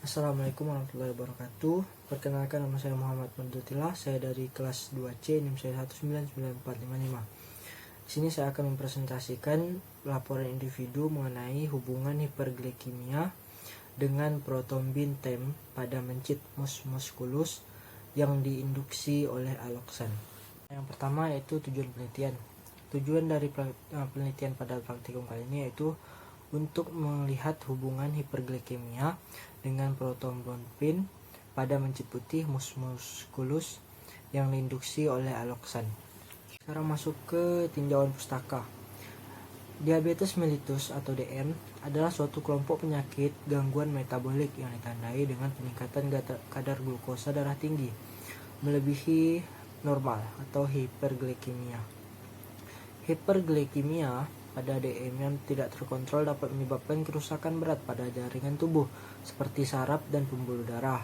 Assalamualaikum warahmatullahi wabarakatuh. Perkenalkan, nama saya Muhammad Mandutillah. Saya dari kelas 2C, NIM saya 1994455. Di sini saya akan mempresentasikan laporan individu mengenai hubungan hiperglikemia dengan protombin TEM pada mencit mus musculus yang diinduksi oleh alloxan. Yang pertama yaitu tujuan penelitian. Tujuan dari penelitian pada praktikum kali ini yaitu untuk melihat hubungan hiperglikemia dengan protombin pada mencit putih mus musculus yang diinduksi oleh alloxan. Sekarang masuk ke tinjauan pustaka. Diabetes mellitus atau DM adalah suatu kelompok penyakit gangguan metabolik yang ditandai dengan peningkatan kadar glukosa darah tinggi melebihi normal atau hiperglikemia. Hiperglikemia pada DM yang tidak terkontrol dapat menyebabkan kerusakan berat pada jaringan tubuh seperti saraf dan pembuluh darah.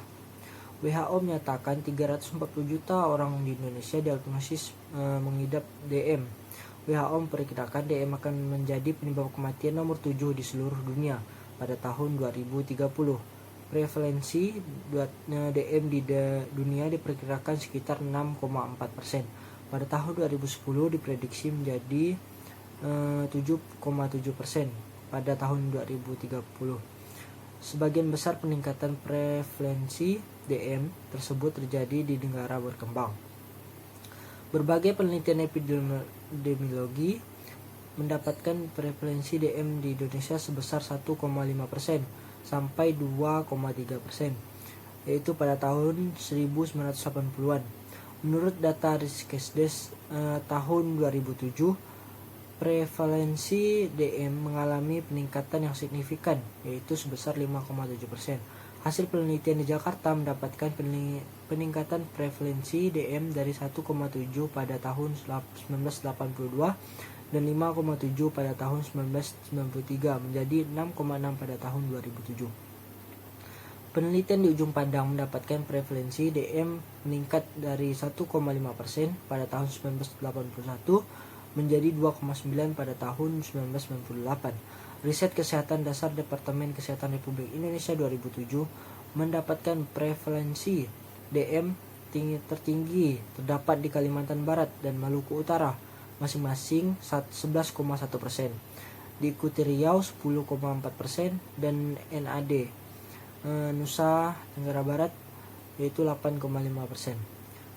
WHO menyatakan 340 juta orang di Indonesia diagnosis mengidap DM. WHO memperkirakan DM akan menjadi penyebab kematian nomor 7 di seluruh dunia pada tahun 2030. Prevalensi DM di dunia diperkirakan sekitar 6,4%. Pada tahun 2010 diprediksi menjadi 7,7% pada tahun 2030. Sebagian besar peningkatan prevalensi DM tersebut terjadi di negara berkembang. Berbagai penelitian epidemiologi mendapatkan prevalensi DM di Indonesia sebesar 1,5% sampai 2,3%, yaitu pada tahun 1980-an. Menurut data Riskesdes tahun 2007, prevalensi DM mengalami peningkatan yang signifikan, yaitu sebesar 5,7%. Hasil penelitian di Jakarta mendapatkan peningkatan prevalensi DM dari 1,7 pada tahun 1982 dan 5,7 pada tahun 1993 menjadi 6,6 pada tahun 2007. Penelitian di Ujung Pandang mendapatkan prevalensi DM meningkat dari 1,5% pada tahun 1981 menjadi 2,9 pada tahun 1998. Riset Kesehatan Dasar Departemen Kesehatan Republik Indonesia 2007 mendapatkan prevalensi DM tertinggi terdapat di Kalimantan Barat dan Maluku Utara, masing-masing 11,1%. Diikuti Riau 10,4% dan NAD Nusa Tenggara Barat yaitu 8,5%.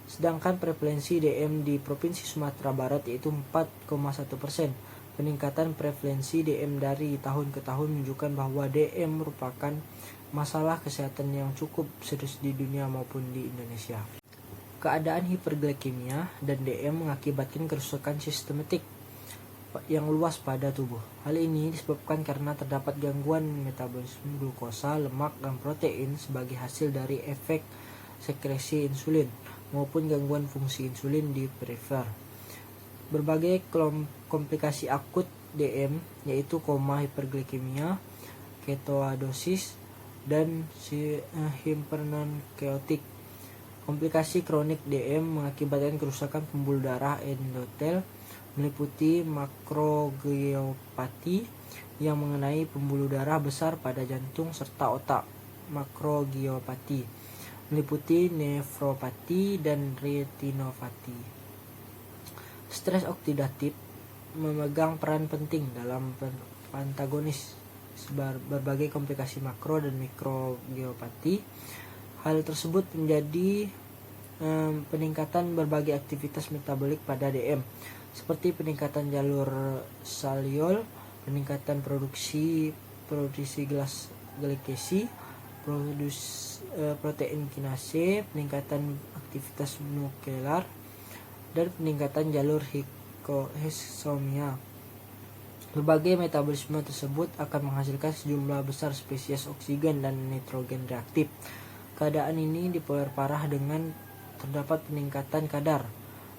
Sedangkan prevalensi DM di Provinsi Sumatera Barat yaitu 4,1%. Peningkatan prevalensi DM dari tahun ke tahun menunjukkan bahwa DM merupakan masalah kesehatan yang cukup serius di dunia maupun di Indonesia. Keadaan hiperglikemia dan DM mengakibatkan kerusakan sistematik yang luas pada tubuh. Hal ini disebabkan karena terdapat gangguan metabolisme glukosa, lemak, dan protein sebagai hasil dari efek sekresi insulin maupun gangguan fungsi insulin di perifer. Berbagai komplikasi akut DM yaitu koma hiperglikemia, ketoadosis, dan hiperkeotik. Komplikasi kronik DM mengakibatkan kerusakan pembuluh darah endotel meliputi makrogiopati yang mengenai pembuluh darah besar pada jantung serta otak, makrogiopati meliputi nefropati dan retinopati. Stres oksidatif memegang peran penting dalam antagonis berbagai komplikasi makro dan mikrogiopati. Hal tersebut menjadi peningkatan berbagai aktivitas metabolik pada DM, seperti peningkatan jalur saliol, peningkatan produksi glikasi, protein kinase, peningkatan aktivitas nuklear, dan peningkatan jalur hexosomia. Berbagai metabolisme tersebut akan menghasilkan sejumlah besar spesies oksigen dan nitrogen reaktif. Keadaan ini diperparah dengan terdapat peningkatan kadar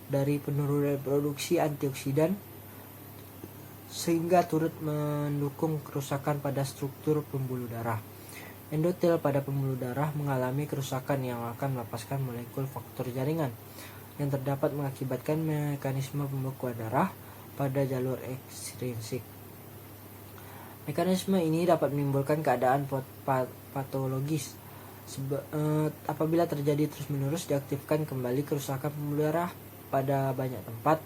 dari penurunan produksi antioksidan sehingga turut mendukung kerusakan pada struktur pembuluh darah. Endotel pada pembuluh darah mengalami kerusakan yang akan melepaskan molekul faktor jaringan yang terdapat mengakibatkan mekanisme pembekuan darah pada jalur ekstrinsik. Mekanisme ini dapat menimbulkan keadaan patologis Apabila terjadi terus-menerus, diaktifkan kembali kerusakan pembuluh darah pada banyak tempat.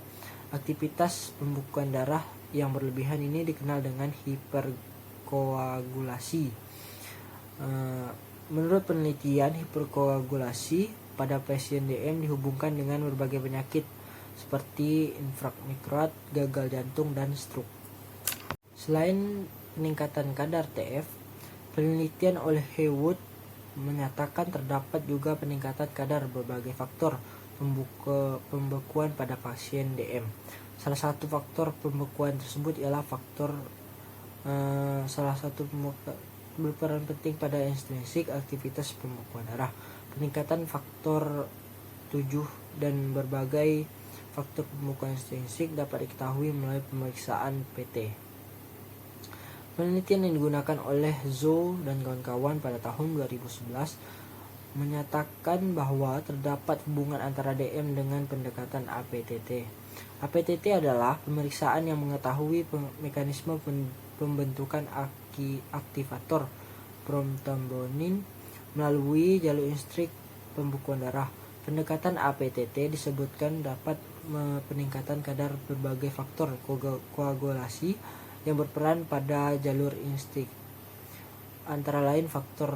Aktivitas pembekuan darah yang berlebihan ini dikenal dengan hiperkoagulasi. Menurut penelitian, hiperkoagulasi pada pasien DM dihubungkan dengan berbagai penyakit seperti infark mikroad, gagal jantung, dan stroke. Selain peningkatan kadar TF, penelitian oleh Haywood menyatakan terdapat juga peningkatan kadar berbagai faktor pembekuan pada pasien DM. Salah satu faktor pembekuan tersebut ialah salah satu berperan penting pada intrinsik aktivitas pembekuan darah. Peningkatan faktor 7 dan berbagai faktor pembekuan intrinsik dapat diketahui melalui pemeriksaan PT. Penelitian yang digunakan oleh Zhou dan kawan-kawan pada tahun 2011 menyatakan bahwa terdapat hubungan antara DM dengan pendekatan APTT. APTT adalah pemeriksaan yang mengetahui mekanisme pembentukan aktivator prothrombin melalui jalur instrik pembekuan darah. Pendekatan APTT disebutkan dapat peningkatan kadar berbagai faktor koagulasi yang berperan pada jalur instrik, antara lain faktor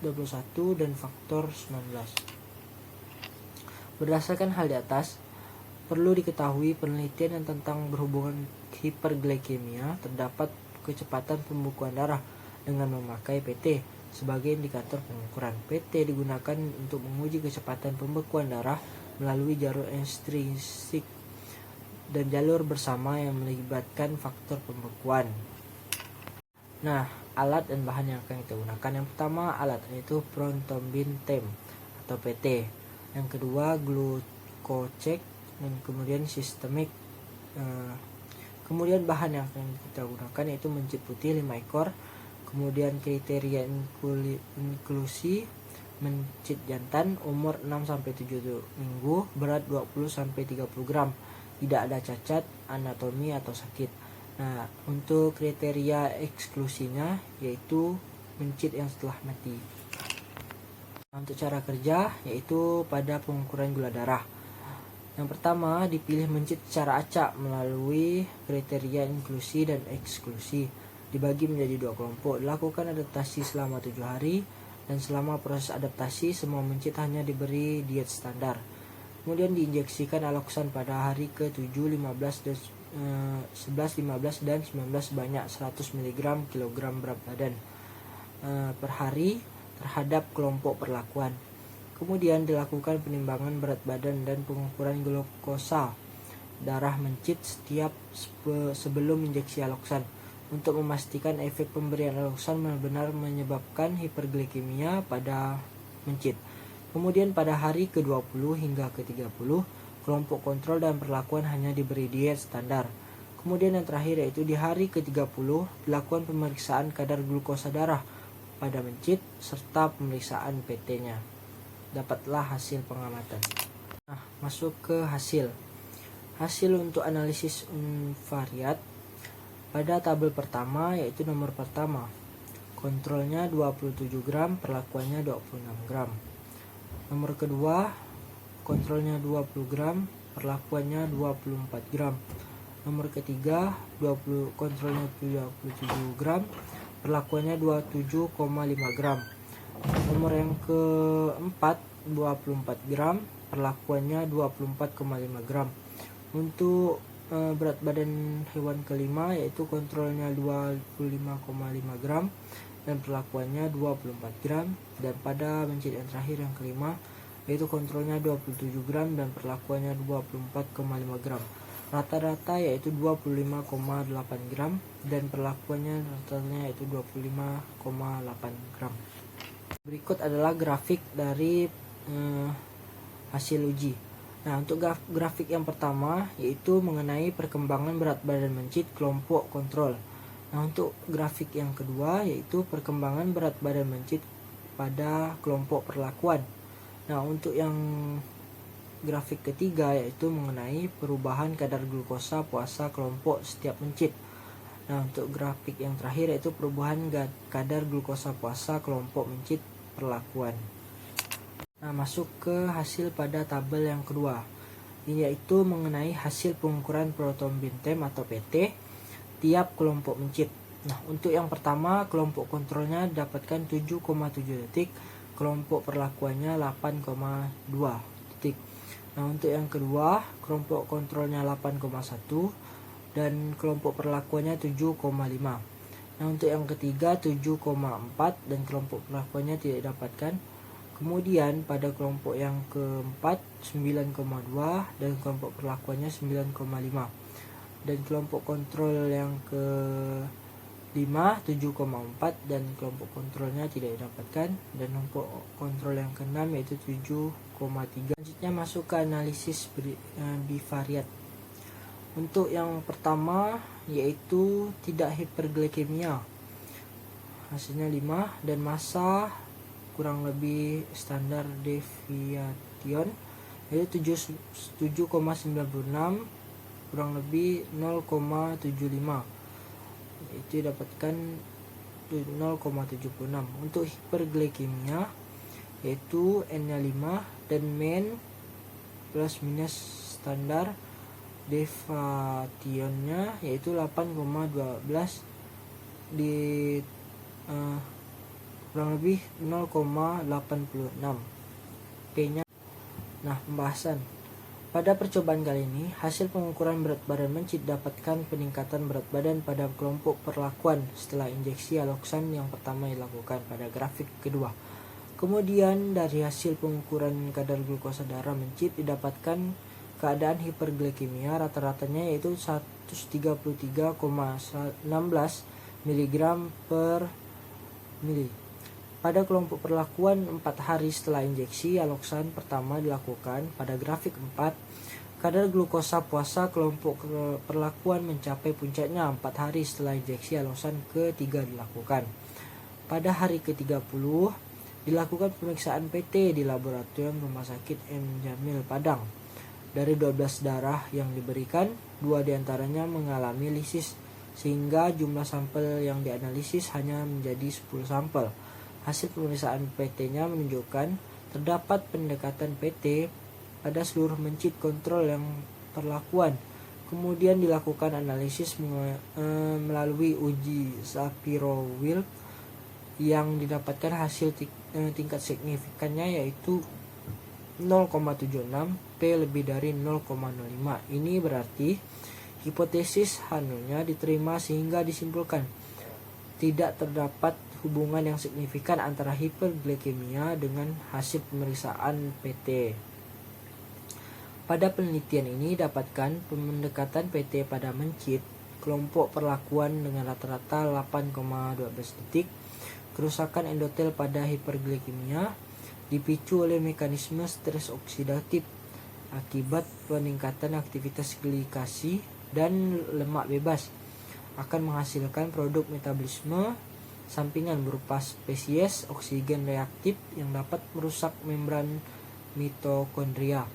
21 dan faktor 19. Berdasarkan hal di atas, perlu diketahui penelitian yang tentang berhubungan hiperglikemia terdapat kecepatan pembekuan darah dengan memakai PT sebagai indikator pengukuran. PT digunakan untuk menguji kecepatan pembekuan darah melalui jalur intrinsik dan jalur bersama yang melibatkan faktor pembekuan. Nah, alat dan bahan yang akan kita gunakan. Yang pertama, alat yaitu prothrombin TEM atau PT. Yang kedua, glukocheck, dan kemudian sistemik. Kemudian bahan yang akan kita gunakan yaitu mencit putih 5 ekor. Kemudian kriteria inklusi mencit jantan, umur 6-7 minggu, berat 20-30 gram. Tidak ada cacat, anatomi atau sakit. Nah, untuk kriteria eksklusinya yaitu mencit yang setelah mati. Untuk cara kerja yaitu pada pengukuran gula darah. Yang pertama, dipilih mencit secara acak melalui kriteria inklusi dan eksklusi. Dibagi menjadi 2 kelompok. Dilakukan adaptasi selama 7 hari, dan selama proses adaptasi semua mencit hanya diberi diet standar. Kemudian diinjeksikan aloksan pada hari ke-7, 11, 15 dan 19 banyak 100 mg kilogram berat badan per hari terhadap kelompok perlakuan. Kemudian dilakukan penimbangan berat badan dan pengukuran glukosa darah mencit setiap sebelum injeksi aloksan untuk memastikan efek pemberian aloksan benar-benar menyebabkan hiperglikemia pada mencit. Kemudian pada hari ke-20 hingga ke-30, kelompok kontrol dan perlakuan hanya diberi diet standar. Kemudian yang terakhir yaitu di hari ke-30 dilakukan pemeriksaan kadar glukosa darah pada mencit serta pemeriksaan PT-nya. Dapatlah hasil pengamatan. Nah, masuk ke hasil. Hasil untuk analisis univariat pada tabel pertama yaitu nomor pertama. Kontrolnya 27 gram, perlakuannya 26 gram. Nomor kedua, kontrolnya 20 gram, perlakuannya 24 gram. Nomor ketiga, kontrolnya 27 gram, perlakuannya 27,5 gram. Nomor yang keempat, 24 gram, perlakuannya 24,5 gram. Untuk berat badan hewan kelima yaitu kontrolnya 25,5 gram dan perlakuannya 24 gram, dan pada mencit yang terakhir yang kelima yaitu kontrolnya 27 gram dan perlakuannya 24,5 gram. Rata-rata yaitu 25,8 gram dan perlakuannya rata-ratanya yaitu 25,8 gram. Berikut adalah grafik dari hasil uji. Nah, untuk grafik yang pertama yaitu mengenai perkembangan berat badan mencit kelompok kontrol. Nah, untuk grafik yang kedua yaitu perkembangan berat badan mencit pada kelompok perlakuan. Nah, untuk yang grafik ketiga yaitu mengenai perubahan kadar glukosa puasa kelompok setiap mencit. Nah, untuk grafik yang terakhir yaitu perubahan kadar glukosa puasa kelompok mencit perlakuan. Nah, masuk ke hasil pada tabel yang kedua, yaitu mengenai hasil pengukuran protonbintem atau PT tiap kelompok mencit. Nah, untuk yang pertama, kelompok kontrolnya dapatkan 7,7 detik, kelompok perlakuannya 8,2 detik. Nah, untuk yang kedua, kelompok kontrolnya 8,1 dan kelompok perlakuannya 7,5. Nah, untuk yang ketiga 7,4 dan kelompok perlakuannya tidak didapatkan. Kemudian pada kelompok yang keempat 9,2 dan kelompok perlakuannya 9,5. Dan kelompok kontrol yang ke-5 7,4 dan kelompok kontrolnya tidak didapatkan, dan kelompok kontrol yang ke-6 yaitu 7,3. Selanjutnya masuk ke analisis bivariat. Untuk yang pertama yaitu tidak hiperglikemia, hasilnya 5, dan massa kurang lebih standar deviation yaitu 7,96 kurang lebih 0,75, itu dapatkan 0,76. Untuk hiperglikemia yaitu N-nya 5 dan mean plus minus standar deviationnya yaitu 8,12 di kurang lebih 0,86 P-nya. Nah, pembahasan. Pada percobaan kali ini, hasil pengukuran berat badan mencit dapatkan peningkatan berat badan pada kelompok perlakuan setelah injeksi aloksan yang pertama dilakukan pada grafik kedua. Kemudian dari hasil pengukuran kadar glukosa darah mencit didapatkan keadaan hiperglikemia rata-ratanya yaitu 133,16 mg per mili. Pada kelompok perlakuan 4 hari setelah injeksi aloksan pertama dilakukan pada grafik 4, kadar glukosa puasa kelompok perlakuan mencapai puncaknya 4 hari setelah injeksi aloksan ketiga dilakukan. Pada hari ke-30 dilakukan pemeriksaan PT di laboratorium Rumah Sakit M. Jamil Padang. Dari 12 darah yang diberikan, 2 diantaranya mengalami lisis, sehingga jumlah sampel yang dianalisis hanya menjadi 10 sampel. Hasil pemeriksaan PT-nya menunjukkan terdapat pendekatan PT pada seluruh mencit kontrol yang perlakuan. Kemudian dilakukan analisis melalui uji Shapiro-Wilk yang didapatkan hasil tingkat signifikannya yaitu 0,76 P lebih dari 0,05. Ini berarti hipotesis Hanunya diterima sehingga disimpulkan tidak terdapat hubungan yang signifikan antara hiperglikemia dengan hasil pemeriksaan PT. Pada penelitian ini dapatkan pendekatan PT pada mencit kelompok perlakuan dengan rata-rata 8,12 detik. Kerusakan endotel pada hiperglikemia dipicu oleh mekanisme stres oksidatif akibat peningkatan aktivitas glikasi dan lemak bebas akan menghasilkan produk metabolisme sampingan berupa spesies oksigen reaktif yang dapat merusak membran mitokondria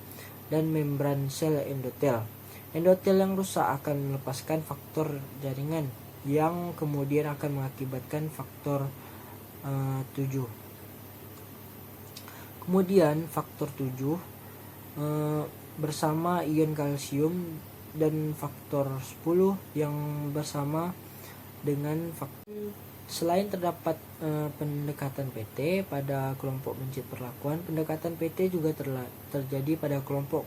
dan membran sel endotel. Endotel yang rusak akan melepaskan faktor jaringan yang kemudian akan mengakibatkan faktor 7. Kemudian faktor 7 bersama ion kalsium dan faktor 10 yang bersama dengan faktor. Selain terdapat pendekatan PT pada kelompok mencit perlakuan, pendekatan PT juga terjadi pada kelompok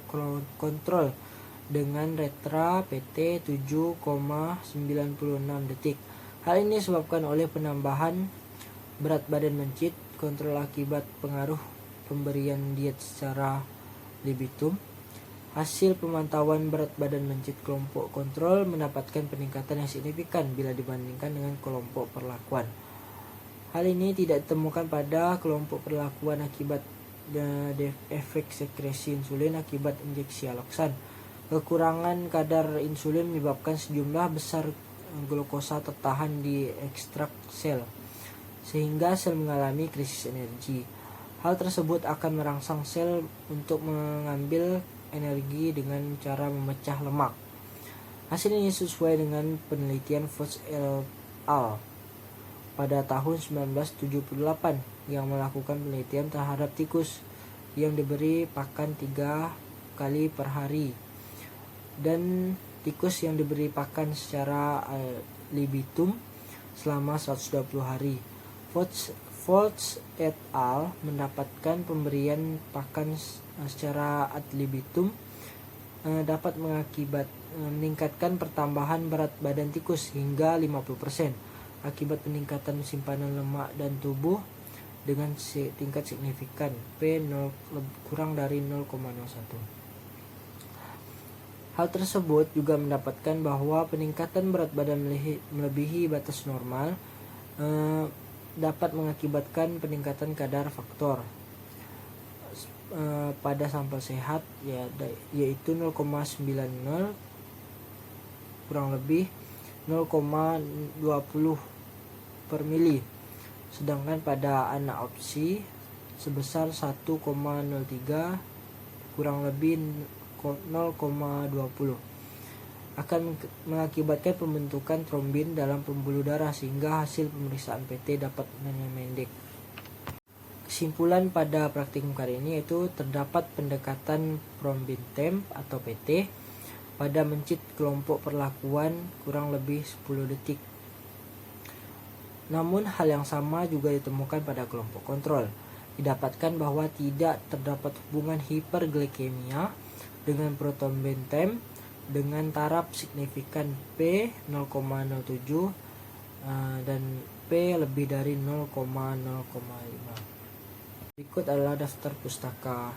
kontrol dengan retra PT 7,96 detik. Hal ini disebabkan oleh penambahan berat badan mencit kontrol akibat pengaruh pemberian diet secara libitum. Hasil pemantauan berat badan mencit kelompok kontrol mendapatkan peningkatan yang signifikan bila dibandingkan dengan kelompok perlakuan. Hal ini tidak ditemukan pada kelompok perlakuan akibat efek sekresi insulin akibat injeksi aloksan. Kekurangan kadar insulin menyebabkan sejumlah besar glukosa tertahan di ekstrak sel, sehingga sel mengalami krisis energi. Hal tersebut akan merangsang sel untuk mengambil energi dengan cara memecah lemak. Hasil ini sesuai dengan penelitian Fox et al. Pada tahun 1978 yang melakukan penelitian terhadap tikus yang diberi pakan 3 kali per hari dan tikus yang diberi pakan secara libitum selama 120 hari. Fox et al. Mendapatkan pemberian pakan secara ad libitum dapat meningkatkan pertambahan berat badan tikus hingga 50% akibat peningkatan simpanan lemak dan tubuh dengan tingkat signifikan P kurang dari 0,01. Hal tersebut juga mendapatkan bahwa peningkatan berat badan melebihi batas normal dapat mengakibatkan peningkatan kadar faktor pada sampel sehat yaitu 0,90 kurang lebih 0,20 per mili, sedangkan pada anak opsi sebesar 1,03 kurang lebih 0,20 akan mengakibatkan pembentukan trombin dalam pembuluh darah sehingga hasil pemeriksaan PT dapat memendek. Kesimpulan pada praktikum kali ini yaitu terdapat pendekatan Prombin-Temp atau PT pada mencit kelompok perlakuan kurang lebih 10 detik. Namun hal yang sama juga ditemukan pada kelompok kontrol. Didapatkan bahwa tidak terdapat hubungan hiperglikemia dengan Protombin-Temp dengan taraf signifikan P 0,07 dan P lebih dari 0,05. Berikut adalah daftar pustaka